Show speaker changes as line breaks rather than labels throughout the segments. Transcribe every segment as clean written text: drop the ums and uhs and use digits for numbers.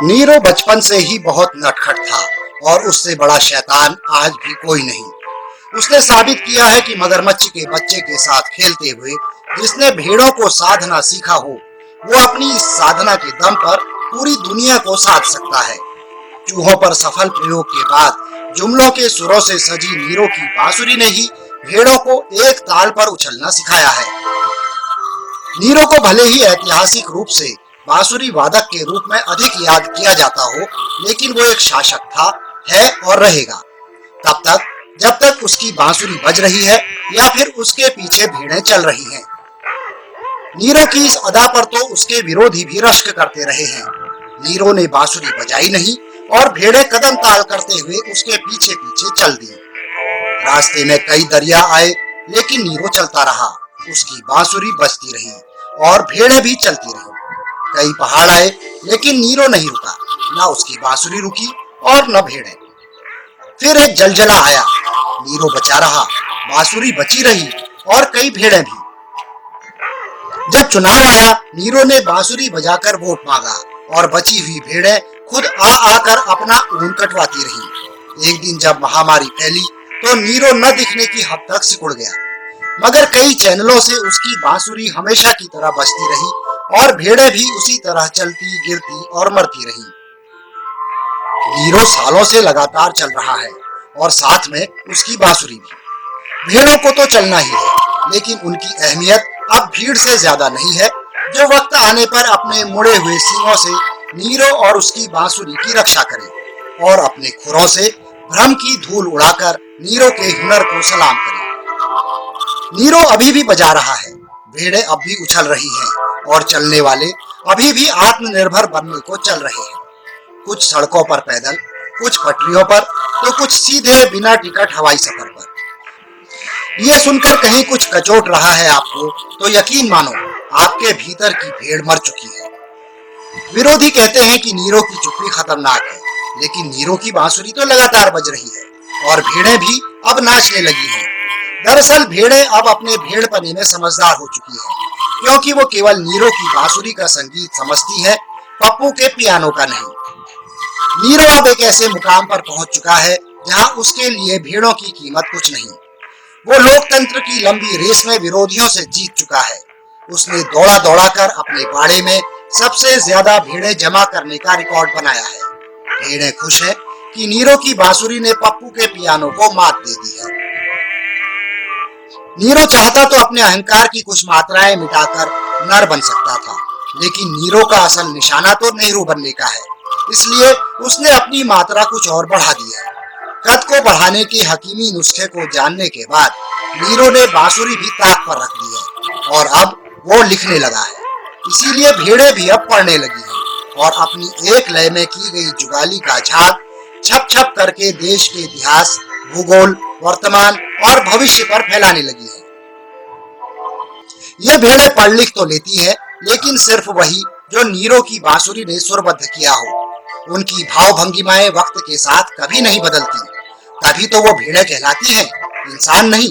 Nero बचपन से ही बहुत नटखट था और उससे बड़ा शैतान आज भी कोई नहीं। उसने साबित किया है कि मगरमच्छ के बच्चे के साथ खेलते हुए जिसने भेड़ों को साधना सीखा हो, वो अपनी इस साधना के दम पर पूरी दुनिया को साध सकता है। चूहों पर सफल प्रयोग के बाद जुमलों के सुरों से सजी नीरो की बांसुरी ने ही भेड़ों को एक ताल पर उछलना सिखाया है। नीरो को भले ही ऐतिहासिक रूप से बांसुरी वादक के रूप में अधिक याद किया जाता हो, लेकिन वो एक शासक था, है और रहेगा तब तक जब तक उसकी बांसुरी बज रही है या फिर उसके पीछे भेड़ें चल रही हैं। नीरो की इस अदा पर तो उसके विरोधी भी रश्क करते रहे हैं। नीरो ने बांसुरी बजाई नहीं और भेड़ें कदम ताल करते हुए उसके पीछे पीछे चल दी। रास्ते में कई दरिया आए, लेकिन नीरो चलता रहा। उसकी बांसुरी बजती रही और भेड़ें भी चलती रही। कई पहाड़ आए, लेकिन नीरो नहीं रुका। न उसकी बांसुरी रुकी और न भेड़ें। फिर एक जलजला आया, नीरो बचा रहा, बांसुरी बची रही और कई भेड़ें भी। जब चुनाव आया, नीरो ने बांसुरी बजाकर वोट मांगा और बची हुई भेड़ें खुद आकर अपना ऊन कटवाती रही। एक दिन जब महामारी फैली तो नीरो न दिखने की हद तक सिकुड़ गया, मगर कई चैनलों से उसकी बांसुरी हमेशा की तरह बजती रही और भेड़ें भी उसी तरह चलती, गिरती और मरती रही। नीरो सालों से लगातार चल रहा है और साथ में उसकी बांसुरी भी। भेड़ों को तो चलना ही है, लेकिन उनकी अहमियत अब भीड़ से ज्यादा नहीं है, जो वक्त आने पर अपने मुड़े हुए सींगों से नीरो और उसकी बांसुरी की रक्षा करे और अपने खुरों से भ्रम की धूल उड़ाकर नीरो के हुनर को सलाम करे। नीरो अभी भी बजा रहा है, भेड़ें अब भी उछल रही हैं और चलने वाले अभी भी आत्मनिर्भर बनने को चल रहे हैं। कुछ सड़कों पर पैदल, कुछ पटरियों पर, तो कुछ सीधे बिना टिकट हवाई सफर पर। ये सुनकर कहीं कुछ कचोट रहा है आपको, तो यकीन मानो आपके भीतर की भेड़ मर चुकी है। विरोधी कहते हैं कि नीरो की चुप्पी खतरनाक है, लेकिन नीरो की बांसुरी तो लगातार बज रही है और भेड़ें भी अब नाचने लगी हैं। दरअसल भेड़ें अब अपने भेड़पने में समझदार हो चुकी हैं, क्योंकि वो केवल नीरो की बांसुरी का संगीत समझती है, पप्पू के पियानो का नहीं। नीरो अब एक ऐसे मुकाम पर पहुंच चुका है जहां उसके लिए भेड़ों की कीमत कुछ नहीं। वो लोकतंत्र की लंबी रेस में विरोधियों से जीत चुका है। उसने दौड़ा दौड़ा कर अपने बाड़े में सबसे ज्यादा भेड़ें जमा करने का रिकॉर्ड बनाया है। भेड़ें खुश हैं कि नीरो की बांसुरी ने पप्पू के पियानो को मात दे दी है। नीरो चाहता तो अपने अहंकार की कुछ मात्राएं मिटाकर नर बन सकता था, लेकिन नीरो का असल निशाना तो नेहरू बनने का है, इसलिए उसने अपनी मात्रा कुछ और बढ़ा दी है। कद को बढ़ाने के हकीमी नुस्खे को जानने के बाद नीरो ने बांसुरी भी ताक पर रख दी है और अब वो लिखने लगा है। इसीलिए भेड़ें भी अब पढ़ने लगी हैं और अपनी एक लय में की गई जुगाली का झाग छप छप करके देश के इतिहास, भूगोल, वर्तमान और भविष्य पर फैलाने लगी है। ये भेड़ें पढ़ लिख तो लेती हैं, लेकिन सिर्फ वही जो नीरो की बांसुरी ने सुरबद्ध किया हो। उनकी भाव भंगिमाएं वक्त के साथ कभी नहीं बदलती, तभी तो वो भेड़ें कहलाती हैं, इंसान नहीं।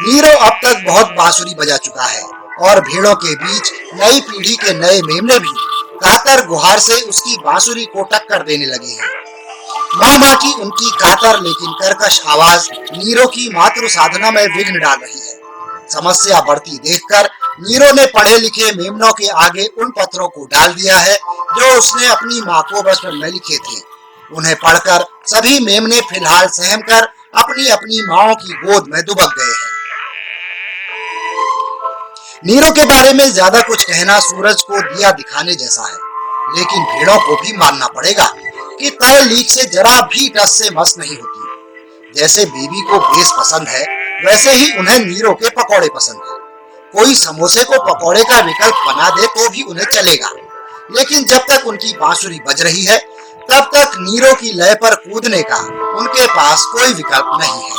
नीरो अब तक बहुत बांसुरी बजा चुका है और भेड़ों के बीच नई पीढ़ी के नए मेमने भी कातर गुहार से उसकी बांसुरी को टक्कर देने लगे हैं। माँ की उनकी कातर लेकिन कर्कश आवाज नीरो की मातृ साधना में विघ्न डाल रही है। समस्या बढ़ती देखकर नीरो ने पढ़े लिखे मेमनों के आगे उन पत्रों को डाल दिया है जो उसने अपनी माँ को बचपन में लिखे थे। उन्हें पढ़कर सभी मेमने फिलहाल सहम कर अपनी अपनी माओ की गोद में दुबक गए हैं। नीरो के बारे में ज्यादा कुछ कहना सूरज को दिया दिखाने जैसा है, लेकिन भेड़ों को भी मानना पड़ेगा कि तय लीक से जरा भी टस से मस नहीं होती। जैसे बीबी को बेस पसंद है, वैसे ही उन्हें नीरो के पकौड़े पसंद है। कोई समोसे को पकौड़े का विकल्प बना दे तो भी उन्हें चलेगा, लेकिन जब तक उनकी बांसुरी बज रही है, तब तक नीरो की लय पर कूदने का उनके पास कोई विकल्प नहीं है।